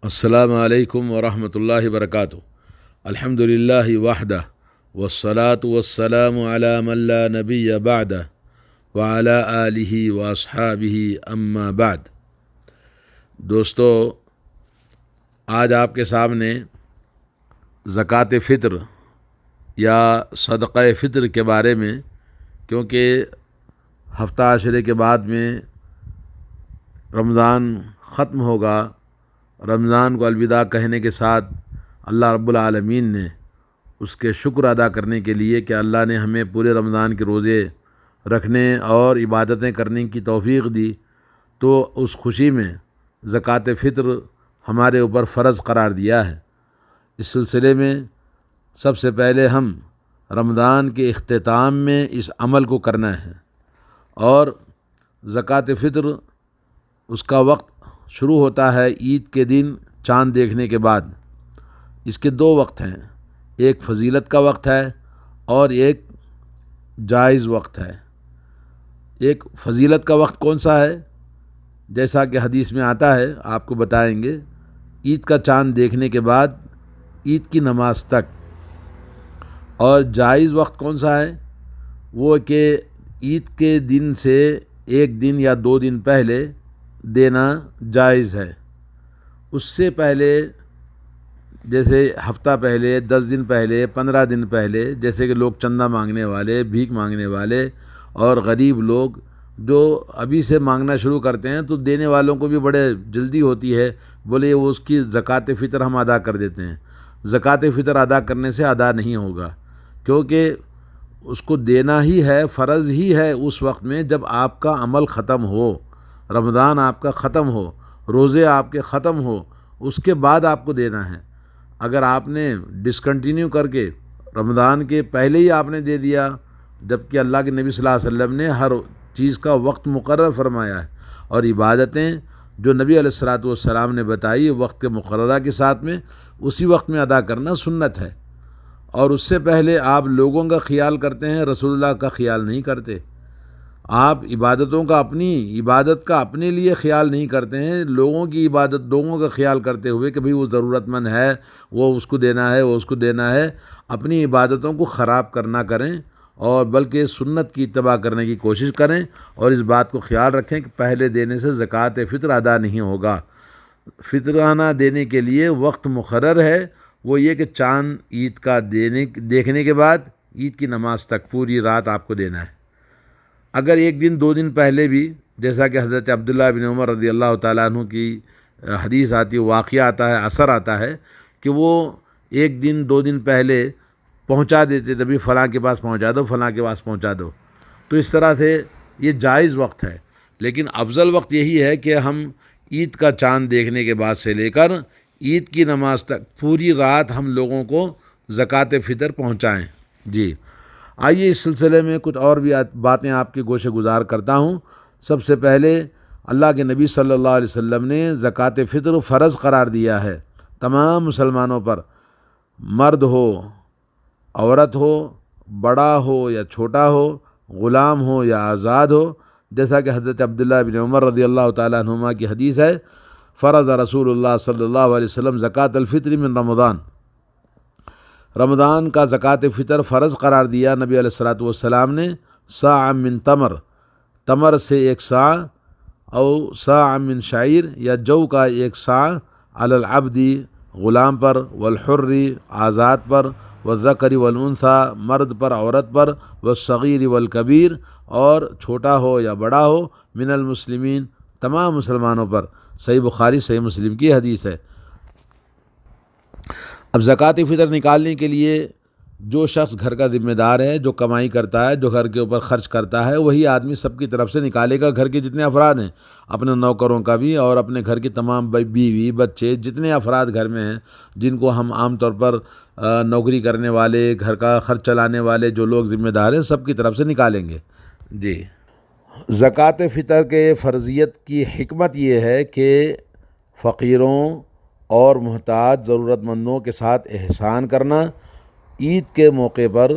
السلام علیکم ورحمۃ اللہ وبرکاتہ۔ الحمد للہ وحدہ والصلاة والسلام علی من لا نبی بعدہ وعلی آلہ واصحابہ اما بعد۔ دوستو، آج آپ کے سامنے زکوٰۃ فطر یا صدقہ فطر کے بارے میں، کیونکہ ہفتہ عشرے کے بعد میں رمضان ختم ہوگا، رمضان کو الوداع کہنے کے ساتھ اللہ رب العالمین نے اس کے شکر ادا کرنے کے لیے کہ اللہ نے ہمیں پورے رمضان کے روزے رکھنے اور عبادتیں کرنے کی توفیق دی، تو اس خوشی میں زکوٰۃ فطر ہمارے اوپر فرض قرار دیا ہے۔ اس سلسلے میں سب سے پہلے ہم رمضان کے اختتام میں اس عمل کو کرنا ہے، اور زکوٰۃ فطر اس کا وقت شروع ہوتا ہے عید کے دن چاند دیکھنے کے بعد۔ اس کے دو وقت ہیں، ایک فضیلت کا وقت ہے اور ایک جائز وقت ہے۔ ایک فضیلت کا وقت کون سا ہے؟ جیسا کہ حدیث میں آتا ہے، آپ کو بتائیں گے، عید کا چاند دیکھنے کے بعد عید کی نماز تک۔ اور جائز وقت کون سا ہے؟ وہ کہ عید کے دن سے ایک دن یا دو دن پہلے دینا جائز ہے۔ اس سے پہلے، جیسے ہفتہ پہلے، 10 دن پہلے، 15 دن پہلے، جیسے کہ لوگ چندہ مانگنے والے، بھیک مانگنے والے اور غریب لوگ جو ابھی سے مانگنا شروع کرتے ہیں، تو دینے والوں کو بھی بڑے جلدی ہوتی ہے، بولے وہ اس کی زکوٰۃ فطر ہم ادا کر دیتے ہیں۔ زکوٰۃ فطر ادا کرنے سے ادا نہیں ہوگا، کیونکہ اس کو دینا ہی ہے، فرض ہی ہے اس وقت میں جب آپ کا عمل ختم ہو، رمضان آپ کا ختم ہو، روزے آپ کے ختم ہو، اس کے بعد آپ کو دینا ہے۔ اگر آپ نے ڈسکنٹینیو کر کے رمضان کے پہلے ہی آپ نے دے دیا، جبکہ اللہ کے نبی صلی اللہ علیہ وسلم نے ہر چیز کا وقت مقرر فرمایا ہے، اور عبادتیں جو نبی علیہ الصلوۃ والسلام نے بتائی وقت کے مقررہ کے ساتھ میں، اسی وقت میں ادا کرنا سنت ہے۔ اور اس سے پہلے آپ لوگوں کا خیال کرتے ہیں، رسول اللہ کا خیال نہیں کرتے۔ آپ عبادتوں کا، اپنی عبادت کا اپنے لیے خیال نہیں کرتے ہیں، لوگوں کی عبادت، لوگوں کا خیال کرتے ہوئے کہ بھئی وہ ضرورت مند ہے، وہ اس کو دینا ہے، وہ اس کو دینا ہے۔ اپنی عبادتوں کو خراب کرنا کریں، اور بلکہ سنت کی اتباع کرنے کی کوشش کریں، اور اس بات کو خیال رکھیں کہ پہلے دینے سے زکوٰۃ فطر ادا نہیں ہوگا۔ فطرانہ دینے کے لیے وقت مقرر ہے، وہ یہ کہ چاند عید کا دیکھنے کے بعد عید کی نماز تک پوری رات آپ کو دینا ہے۔ اگر ایک دن دو دن پہلے بھی، جیسا کہ حضرت عبداللہ بن عمر رضی اللہ تعالیٰ عنہ کی حدیث آتی ہے، واقعہ آتا ہے، اثر آتا ہے کہ وہ ایک دن دو دن پہلے پہنچا دیتے تھے، بھی فلاں کے پاس پہنچا دو، فلاں کے پاس پہنچا دو، تو اس طرح سے یہ جائز وقت ہے۔ لیکن افضل وقت یہی ہے کہ ہم عید کا چاند دیکھنے کے بعد سے لے کر عید کی نماز تک پوری رات ہم لوگوں کو زکوٰۃ فطر پہنچائیں۔ جی، آئیے اس سلسلے میں کچھ اور بھی باتیں آپ کے گوشے گزار کرتا ہوں۔ سب سے پہلے اللہ کے نبی صلی اللہ علیہ وسلم نے زکوٰۃ فطر فرض قرار دیا ہے تمام مسلمانوں پر، مرد ہو، عورت ہو، بڑا ہو یا چھوٹا ہو، غلام ہو یا آزاد ہو، جیسا کہ حضرت عبداللہ بن عمر رضی اللہ تعالیٰ عنہما کی حدیث ہے، فرض رسول اللہ صلی اللہ علیہ وسلم زکوٰۃ الفطر من رمضان، رمضان کا زکوٰۃ فطر فرض قرار دیا نبی علیہ الصلوۃ والسلام نے، صاع من تمر، تمر سے ایک صاع، او صاع من شعیر، یا جو کا ایک صاع، علی العبد، غلام پر، والحر، آزاد پر، والذکر والانثی، مرد پر عورت پر، والصغیر والکبیر، اور چھوٹا ہو یا بڑا ہو، من المسلمین، تمام مسلمانوں پر۔ صحیح بخاری صحیح مسلم کی حدیث ہے۔ اب زکوٰۃ فطر نکالنے کے لیے جو شخص گھر کا ذمہ دار ہے، جو کمائی کرتا ہے، جو گھر کے اوپر خرچ کرتا ہے، وہی آدمی سب کی طرف سے نکالے گا۔ گھر کے جتنے افراد ہیں، اپنے نوکروں کا بھی، اور اپنے گھر کے تمام بیوی بچے، جتنے افراد گھر میں ہیں، جن کو ہم عام طور پر نوکری کرنے والے، گھر کا خرچ چلانے والے جو لوگ ذمہ دار ہیں، سب کی طرف سے نکالیں گے۔ جی، زکوٰۃ فطر کے فرضیت کی حکمت یہ ہے کہ فقیروں اور محتاج ضرورت مندوں کے ساتھ احسان کرنا عید کے موقع پر،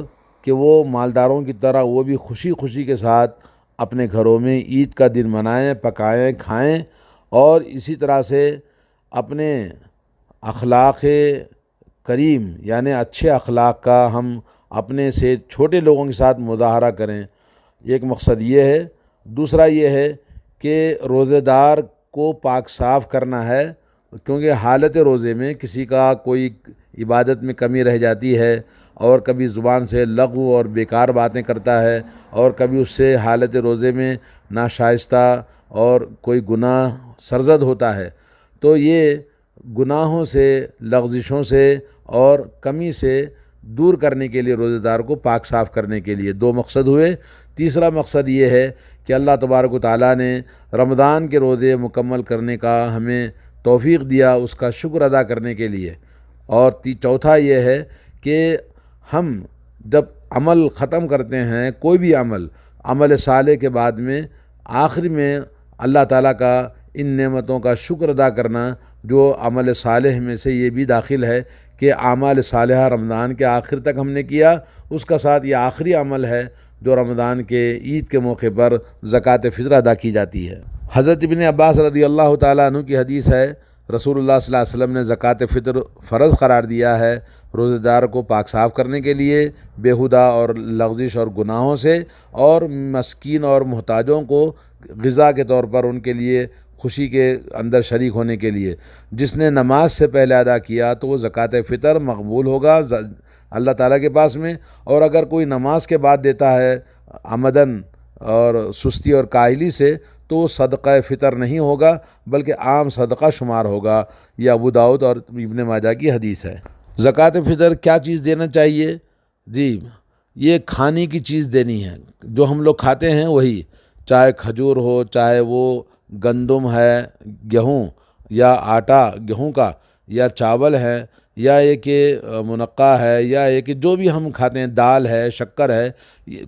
کہ وہ مالداروں کی طرح وہ بھی خوشی خوشی کے ساتھ اپنے گھروں میں عید کا دن منائیں، پکائیں، کھائیں، اور اسی طرح سے اپنے اخلاق کریم یعنی اچھے اخلاق کا ہم اپنے سے چھوٹے لوگوں کے ساتھ مظاہرہ کریں، ایک مقصد یہ ہے۔ دوسرا یہ ہے کہ روزے دار کو پاک صاف کرنا ہے، کیونکہ حالت روزے میں کسی کا کوئی عبادت میں کمی رہ جاتی ہے، اور کبھی زبان سے لغو اور بیکار باتیں کرتا ہے، اور کبھی اس سے حالت روزے میں ناشائستہ اور کوئی گناہ سرزد ہوتا ہے۔ تو یہ گناہوں سے، لغزشوں سے اور کمی سے دور کرنے کے لیے روزے دار کو پاک صاف کرنے کے لیے دو مقصد ہوئے۔ تیسرا مقصد یہ ہے کہ اللہ تبارک و تعالیٰ نے رمضان کے روزے مکمل کرنے کا ہمیں توفیق دیا، اس کا شکر ادا کرنے کے لیے۔ اور چوتھا یہ ہے کہ ہم جب عمل ختم کرتے ہیں، کوئی بھی عمل صالح کے بعد میں آخر میں اللہ تعالیٰ کا ان نعمتوں کا شکر ادا کرنا، جو عمل صالح میں سے یہ بھی داخل ہے کہ اعمال صالحہ رمضان کے آخر تک ہم نے کیا، اس کا ساتھ یہ آخری عمل ہے جو رمضان کے عید کے موقع پر زکوٰۃ فطر ادا کی جاتی ہے۔ حضرت ابن عباس رضی اللہ تعالیٰ عنہ کی حدیث ہے، رسول اللہ صلی اللہ علیہ وسلم نے زکوٰۃ فطر فرض قرار دیا ہے روزہ دار کو پاک صاف کرنے کے لیے، بیہودہ اور لغزش اور گناہوں سے، اور مسکین اور محتاجوں کو غذا کے طور پر ان کے لیے خوشی کے اندر شریک ہونے کے لیے۔ جس نے نماز سے پہلے ادا کیا تو وہ زکوٰۃ فطر مقبول ہوگا اللہ تعالیٰ کے پاس میں، اور اگر کوئی نماز کے بعد دیتا ہے عمدن اور سستی اور کاہلی سے تو وہ صدقہ فطر نہیں ہوگا بلکہ عام صدقہ شمار ہوگا۔ یہ ابو داؤد اور ابن ماجہ کی حدیث ہے۔ زکوٰۃ فطر کیا چیز دینا چاہیے؟ جی، یہ کھانے کی چیز دینی ہے، جو ہم لوگ کھاتے ہیں وہی، چاہے کھجور ہو، چاہے وہ گندم ہے، گیہوں یا آٹا گیہوں کا، یا چاول ہے، یا یہ کہ منقع ہے، یا یہ کہ جو بھی ہم کھاتے ہیں، دال ہے، شکر ہے،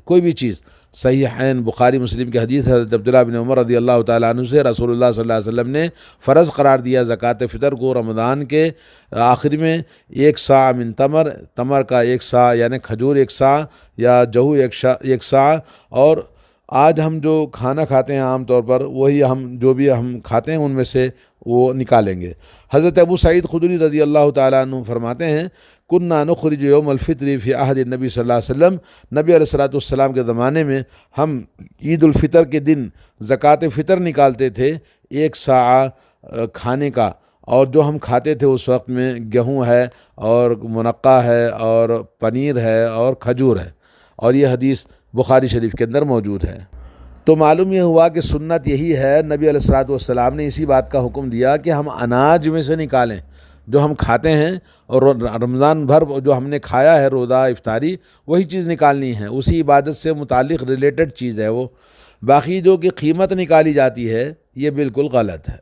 کوئی بھی چیز۔ صحیحین بخاری مسلم کی حدیث حضرت عبداللہ بن عمر رضی اللہ تعالیٰ عنہ سے رسول اللہ صلی اللہ علیہ وسلم نے فرض قرار دیا زکوٰۃ فطر کو رمضان کے آخر میں 1 صاع من تمر کا 1 صاع یعنی کھجور 1 صاع یا جوو 1 صاع، اور آج ہم جو کھانا کھاتے ہیں عام طور پر وہی ہم جو بھی ہم کھاتے ہیں ان میں سے وہ نکالیں گے۔ حضرت ابو سعید خدری رضی اللہ تعالیٰ عنہ فرماتے ہیں، کنّا نخرج یوم الفطر فی عہد النبی صلی اللہ علیہ وسلم، نبی علیہ الصلوۃ والسلام کے زمانے میں ہم عید الفطر کے دن زکوٰۃ فطر نکالتے تھے 1 صاع کھانے کا، اور جو ہم کھاتے تھے اس وقت میں گیہوں ہے اور منقع ہے اور پنیر ہے اور کھجور ہے، اور یہ حدیث بخاری شریف کے اندر موجود ہے۔ تو معلوم یہ ہوا کہ سنت یہی ہے، نبی علیہ الصلوۃ والسلام نے اسی بات کا حکم دیا کہ ہم اناج میں سے نکالیں جو ہم کھاتے ہیں، اور رمضان بھر جو ہم نے کھایا ہے روزہ افطاری وہی چیز نکالنی ہے، اسی عبادت سے متعلق ریلیٹڈ چیز ہے وہ۔ باقی جو کہ قیمت نکالی جاتی ہے یہ بالکل غلط ہے۔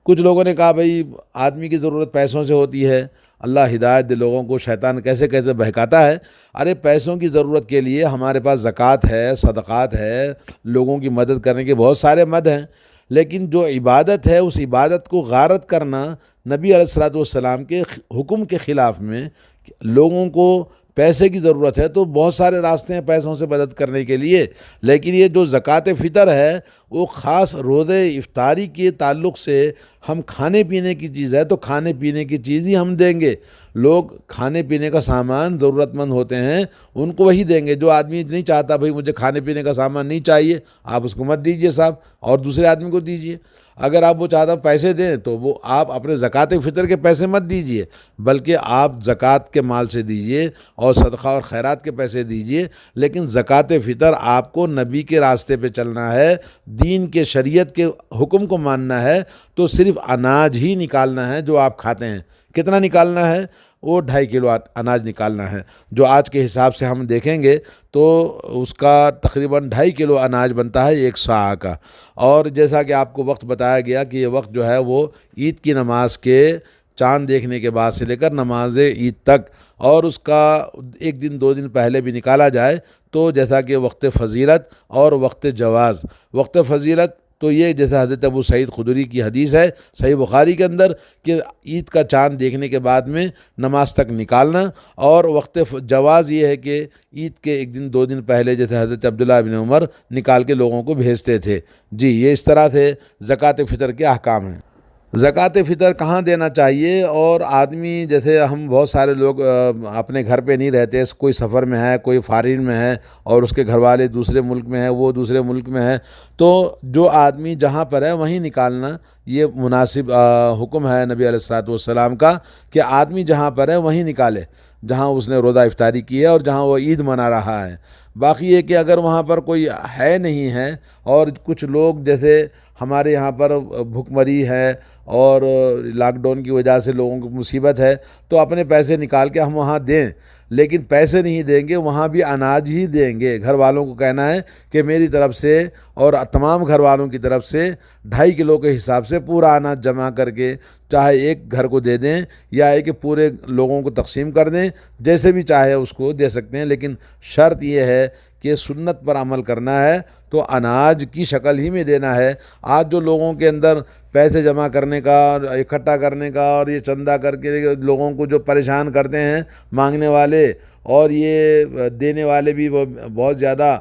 کچھ لوگوں نے کہا بھئی آدمی کی ضرورت پیسوں سے ہوتی ہے، اللہ ہدایت دے لوگوں کو، شیطان کیسے کیسے بہکاتا ہے۔ ارے پیسوں کی ضرورت کے لیے ہمارے پاس زکوٰۃ ہے، صدقات ہے، لوگوں کی مدد کرنے کے بہت سارے مد ہیں، لیکن جو عبادت ہے اس عبادت کو غارت کرنا نبی علیہ الصلوۃ والسلام کے حکم کے خلاف میں، لوگوں کو پیسے کی ضرورت ہے تو بہت سارے راستے ہیں پیسوں سے مدد کرنے کے لیے، لیکن یہ جو زکوٰۃ فطر ہے وہ خاص روزے افطاری کے تعلق سے ہم کھانے پینے کی چیز ہے تو کھانے پینے کی چیز ہی ہم دیں گے۔ لوگ کھانے پینے کا سامان ضرورت مند ہوتے ہیں ان کو وہی دیں گے۔ جو آدمی نہیں چاہتا بھئی مجھے کھانے پینے کا سامان نہیں چاہیے، آپ اس کو مت دیجئے صاحب، اور دوسرے آدمی کو دیجئے۔ اگر آپ وہ چاہتا پیسے دیں تو وہ آپ اپنے زکوٰۃ فطر کے پیسے مت دیجئے، بلکہ آپ زکوٰۃ کے مال سے دیجئے اور صدقہ اور خیرات کے پیسے دیجئے، لیکن زکوٰۃ فطر آپ کو نبی کے راستے پہ چلنا ہے، دین کے شریعت کے حکم کو ماننا ہے، تو صرف اناج ہی نکالنا ہے جو آپ کھاتے ہیں۔ کتنا نکالنا ہے؟ وہ 2.5 کلو اناج نکالنا ہے، جو آج کے حساب سے ہم دیکھیں گے تو اس کا تقریباً 2.5 کلو اناج بنتا ہے 1 صاع کا۔ اور جیسا کہ آپ کو وقت بتایا گیا کہ یہ وقت جو ہے وہ عید کی نماز کے چاند دیکھنے کے بعد سے لے کر نماز عید تک، اور اس کا 1 دن 2 دن پہلے بھی نکالا جائے تو جیسا کہ وقت فضیلت اور وقت جواز۔ وقت فضیلت تو یہ جیسے حضرت ابو سعید خدری کی حدیث ہے صحیح بخاری کے اندر کہ عید کا چاند دیکھنے کے بعد میں نماز تک نکالنا، اور وقت جواز یہ ہے کہ عید کے 1 دن 2 دن پہلے جیسے حضرت عبداللہ بن عمر نکال کے لوگوں کو بھیجتے تھے۔ جی، یہ اس طرح سے زکوٰۃ فطر کے احکام ہیں۔ زکوٰۃ فطر کہاں دینا چاہیے؟ اور آدمی جیسے ہم بہت سارے لوگ اپنے گھر پہ نہیں رہتے، کوئی سفر میں ہے، کوئی فارن میں ہے اور اس کے گھر والے دوسرے ملک میں ہے، وہ دوسرے ملک میں ہے، تو جو آدمی جہاں پر ہے وہیں نکالنا یہ مناسب حکم ہے نبی علیہ الصلوۃ والسلام کا، کہ آدمی جہاں پر ہے وہیں نکالے جہاں اس نے روزہ افطاری کی ہے اور جہاں وہ عید منا رہا ہے۔ باقی یہ کہ اگر وہاں پر کوئی ہے نہیں ہے اور کچھ لوگ جیسے ہمارے یہاں پر بھوک مری ہے اور لاک ڈاؤن کی وجہ سے لوگوں کو مصیبت ہے، تو اپنے پیسے نکال کے ہم وہاں دیں، لیکن پیسے نہیں دیں گے، وہاں بھی اناج ہی دیں گے۔ گھر والوں کو کہنا ہے کہ میری طرف سے اور تمام گھر والوں کی طرف سے 2.5 کلو کے حساب سے پورا اناج جمع کر کے چاہے ایک گھر کو دے دیں یا کہ پورے لوگوں کو تقسیم کر دیں، جیسے بھی چاہے اس کو دے سکتے ہیں، لیکن شرط یہ ہے کہ سنت پر عمل کرنا ہے تو اناج کی شکل ہی میں دینا ہے۔ آج جو لوگوں کے اندر پیسے جمع کرنے کا، اکٹھا کرنے کا اور یہ چندہ کر کے لوگوں کو جو پریشان کرتے ہیں مانگنے والے، اور یہ دینے والے بھی بہت زیادہ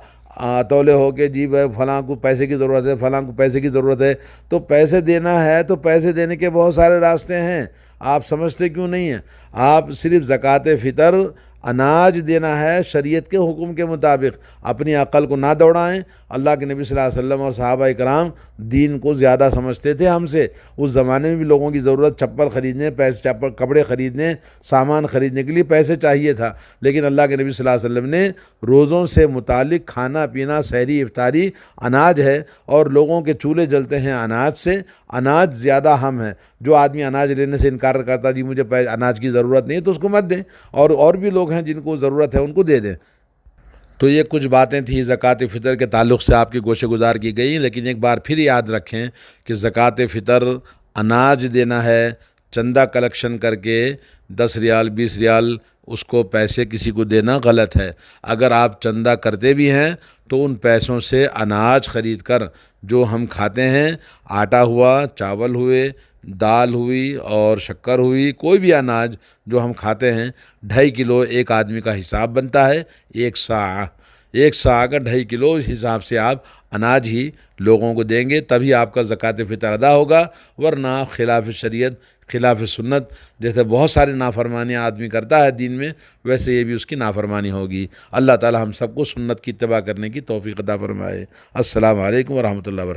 تولے ہو کے جی بھائی فلاں کو پیسے کی ضرورت ہے، فلاں کو پیسے کی ضرورت ہے، تو پیسے دینا ہے تو پیسے دینے کے بہت سارے راستے ہیں، آپ سمجھتے کیوں نہیں ہیں؟ آپ صرف زکوٰۃ فطر اناج دینا ہے شریعت کے حکم کے مطابق، اپنی عقل کو نہ دوڑائیں۔ اللہ کے نبی صلی اللہ علیہ وسلم اور صحابہ کرام دین کو زیادہ سمجھتے تھے ہم سے، اس زمانے میں بھی لوگوں کی ضرورت چپل خریدنے، کپڑے خریدنے، سامان خریدنے کے لیے پیسے چاہیے تھا، لیکن اللہ کے نبی صلی اللہ علیہ وسلم نے روزوں سے متعلق کھانا پینا، سحری افطاری اناج ہے، اور لوگوں کے چولہے جلتے ہیں اناج سے، اناج زیادہ اہم ہے۔ جو آدمی اناج لینے سے انکار کرتا جی مجھے اناج کی ضرورت نہیں ہے تو اس کو مت دیں، اور بھی لوگ ہیں جن کو ضرورت ہے ان کو دے دیں۔ تو یہ کچھ باتیں تھیں زکوٰۃ فطر کے تعلق سے آپ کی گوشہ گزار کی گئی، لیکن ایک بار پھر یاد رکھیں کہ زکوٰۃ فطر اناج دینا ہے، چندہ کلیکشن کر کے 10 ریال 20 ریال اس کو پیسے کسی کو دینا غلط ہے۔ اگر آپ چندہ کرتے بھی ہیں تو ان پیسوں سے اناج خرید کر جو ہم کھاتے ہیں، آٹا ہوا، چاول ہوئے، دال ہوئی اور شکر ہوئی، کوئی بھی اناج جو ہم کھاتے ہیں، 2.5 کلو ایک آدمی کا حساب بنتا ہے، ایک سا کا 2.5 کلو، اس حساب سے آپ اناج ہی لوگوں کو دیں گے، تبھی آپ کا زکوٰۃ فطر ادا ہوگا، ورنہ خلاف شریعت، خلاف سنت، جیسے بہت ساری نافرمانیاں آدمی کرتا ہے دین میں، ویسے یہ بھی اس کی نافرمانی ہوگی۔ اللہ تعالی ہم سب کو سنت کی اتباع کرنے کی توفیق عطا فرمائے۔ السلام علیکم ورحمۃ اللہ وبرکاتہ۔